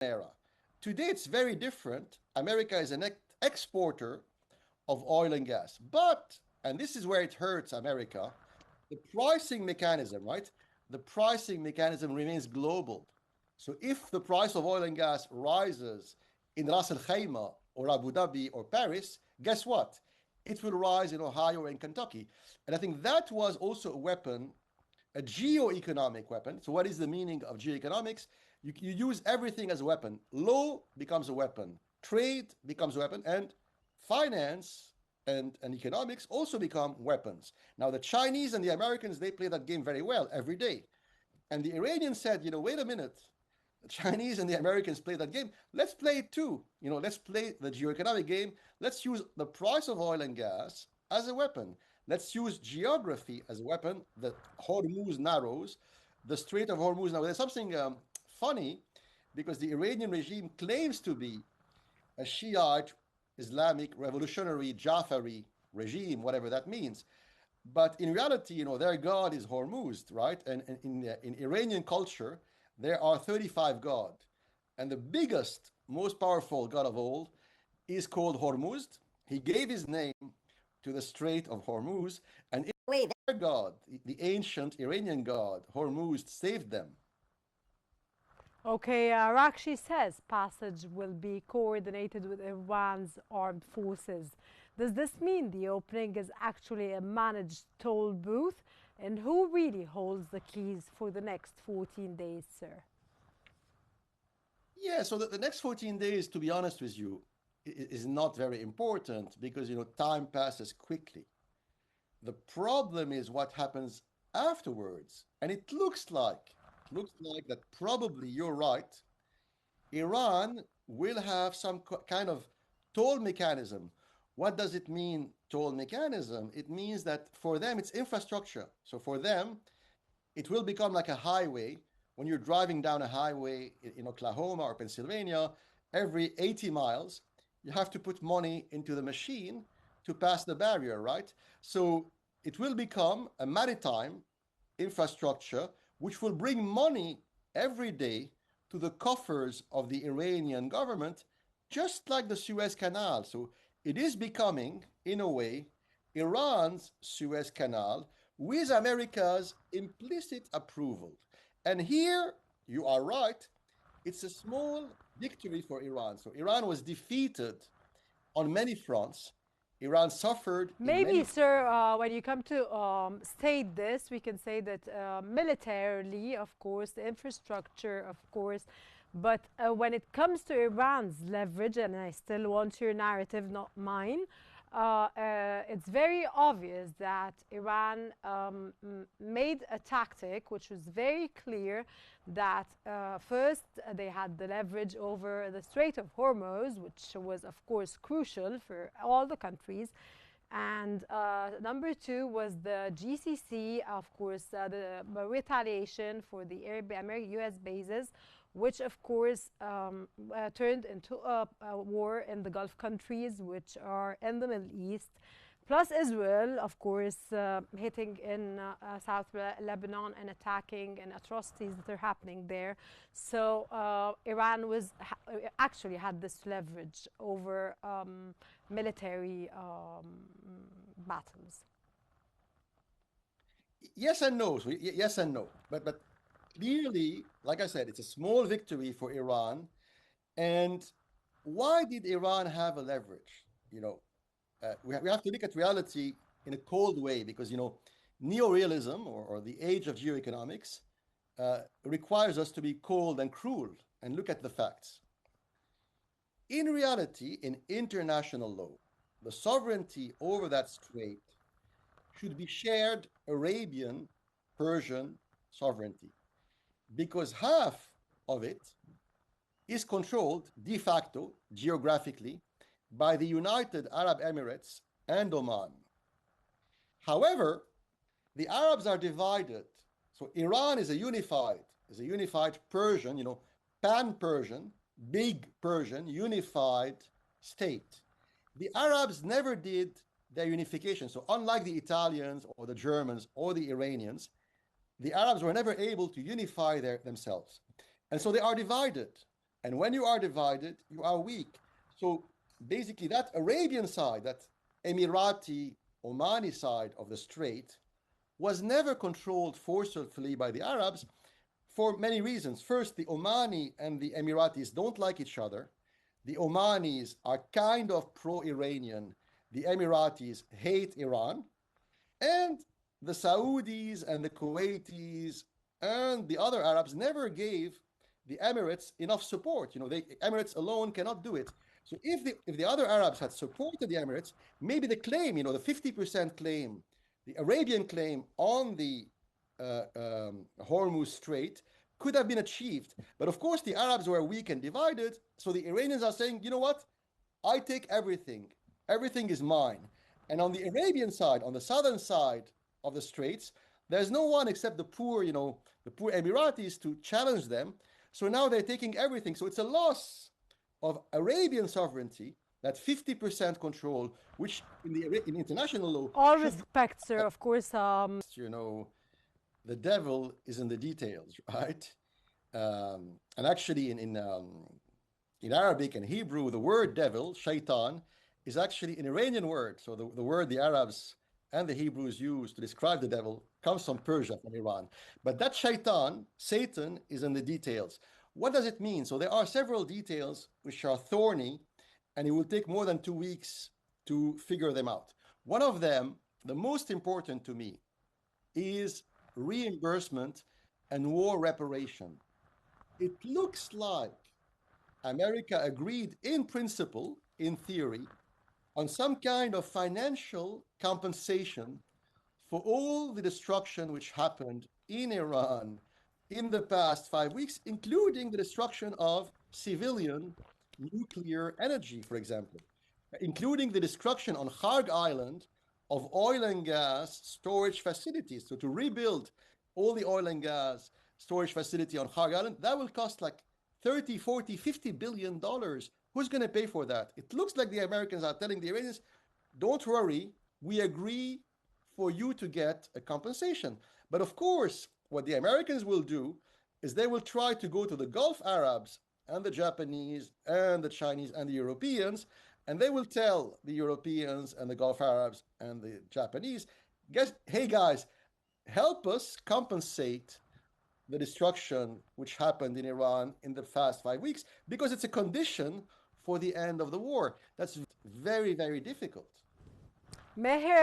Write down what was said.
era. Today, it's very different. America is an exporter of oil and gas. But, and this is where it hurts America, the pricing mechanism, right? The pricing mechanism remains global. So if the price of oil and gas rises in Ras Al Khaimah or Abu Dhabi or Paris, guess what? It will rise in Ohio and Kentucky. And I think that was also a weapon, a geo-economic weapon. So what is the meaning of geoeconomics? You use everything as a weapon. Law becomes a weapon. Trade becomes a weapon. And finance and economics also become weapons. Now, the Chinese and the Americans, they play that game very well every day. And the Iranians said, wait a minute. The Chinese and the Americans play that game. Let's play it too. Let's play the geoeconomic game. Let's use the price of oil and gas as a weapon. Let's use geography as a weapon. The Hormuz narrows, the Strait of Hormuz. Now, there's something funny because the Iranian regime claims to be a Shiite Islamic revolutionary Jafari regime, whatever that means. But in reality, their god is Hormuz, right? And in Iranian culture, there are 35 gods. And the biggest, most powerful god of all is called Hormuz. He gave his name to the Strait of Hormuz. And in a way, their god, the ancient Iranian god, Hormuz, saved them. Okay, Rakshi says passage will be coordinated with Iran's armed forces. Does this mean the opening is actually a managed toll booth? And who really holds the keys for the next 14 days, sir? Yeah, so the next 14 days, to be honest with you, is not very important because, time passes quickly. The problem is what happens afterwards. And it looks like that probably you're right. Iran will have some kind of toll mechanism. What does it mean, toll mechanism? It means that for them, it's infrastructure. So for them, it will become like a highway. When you're driving down a highway in Oklahoma or Pennsylvania, every 80 miles, you have to put money into the machine to pass the barrier, right? So it will become a maritime infrastructure which will bring money every day to the coffers of the Iranian government, just like the Suez Canal. So it is becoming, in a way, Iran's Suez Canal with America's implicit approval. And here, you are right, it's a small victory for Iran. So Iran was defeated on many fronts. Iran suffered in Maybe, many. sir, when you come to state this, we can say that militarily, of course, the infrastructure, of course, but when it comes to Iran's leverage, and I still want your narrative, not mine, it's very obvious that Iran made a tactic which was very clear that first they had the leverage over the Strait of Hormuz, which was, of course, crucial for all the countries. And number two was the GCC, of course, the retaliation for the American US bases, which of course turned into a war in the Gulf countries, which are in the Middle East. Plus Israel, of course, hitting in South Lebanon and attacking and atrocities that are happening there. So Iran actually had this leverage over military battles. Yes and no. So yes and no. But clearly, like I said, it's a small victory for Iran. And why did Iran have a leverage? We have to look at reality in a cold way because neorealism or the age of geoeconomics requires us to be cold and cruel and look at the facts. In reality, in international law, the sovereignty over that strait should be shared Arabian Persian sovereignty because half of it is controlled de facto, geographically, by the United Arab Emirates and Oman. However, the Arabs are divided. So Iran is a unified Persian, pan-Persian, big Persian, unified state. The Arabs never did their unification. So unlike the Italians or the Germans or the Iranians, the Arabs were never able to unify themselves. And so they are divided. And when you are divided, you are weak. So basically, that Arabian side, that Emirati, Omani side of the strait, was never controlled forcefully by the Arabs for many reasons. First, the Omani and the Emiratis don't like each other. The Omanis are kind of pro Iranian. The Emiratis hate Iran. And the Saudis and the Kuwaitis and the other Arabs never gave the Emirates enough support. The Emirates alone cannot do it. So if the other Arabs had supported the Emirates, maybe the claim, the 50% claim, the Arabian claim on the Hormuz Strait could have been achieved. But of course, the Arabs were weak and divided. So the Iranians are saying, you know what? I take everything. Everything is mine. And on the Arabian side, on the southern side of the Straits, there's no one except the poor Emiratis to challenge them. So now they're taking everything. So it's a loss of Arabian sovereignty, that 50% control, which in international law All should be, respect, sir, of course. you know, the devil is in the details, right? And actually, in Arabic and Hebrew, the word devil, shaitan, is actually an Iranian word. So the word the Arabs and the Hebrews use to describe the devil comes from Persia, from Iran. But that shaitan, Satan, is in the details. What does it mean? So there are several details which are thorny, and it will take more than 2 weeks to figure them out. One of them, the most important to me, is reimbursement and war reparation. It looks like America agreed in principle, in theory, on some kind of financial compensation for all the destruction which happened in Iran in the past 5 weeks, including the destruction of civilian nuclear energy, for example, including the destruction on Kharg Island of oil and gas storage facilities. So to rebuild all the oil and gas storage facility on Kharg Island, that will cost like 30, 40, 50 billion dollars. Who's going to pay for that? It looks like the Americans are telling the Iranians, don't worry, we agree for you to get a compensation. But of course, what the Americans will do is they will try to go to the Gulf Arabs and the Japanese and the Chinese and the Europeans, and they will tell the Europeans and the Gulf Arabs and the Japanese, guess, hey guys, help us compensate the destruction which happened in Iran in the past 5 weeks, because it's a condition for the end of the war. That's very, very difficult. Meher,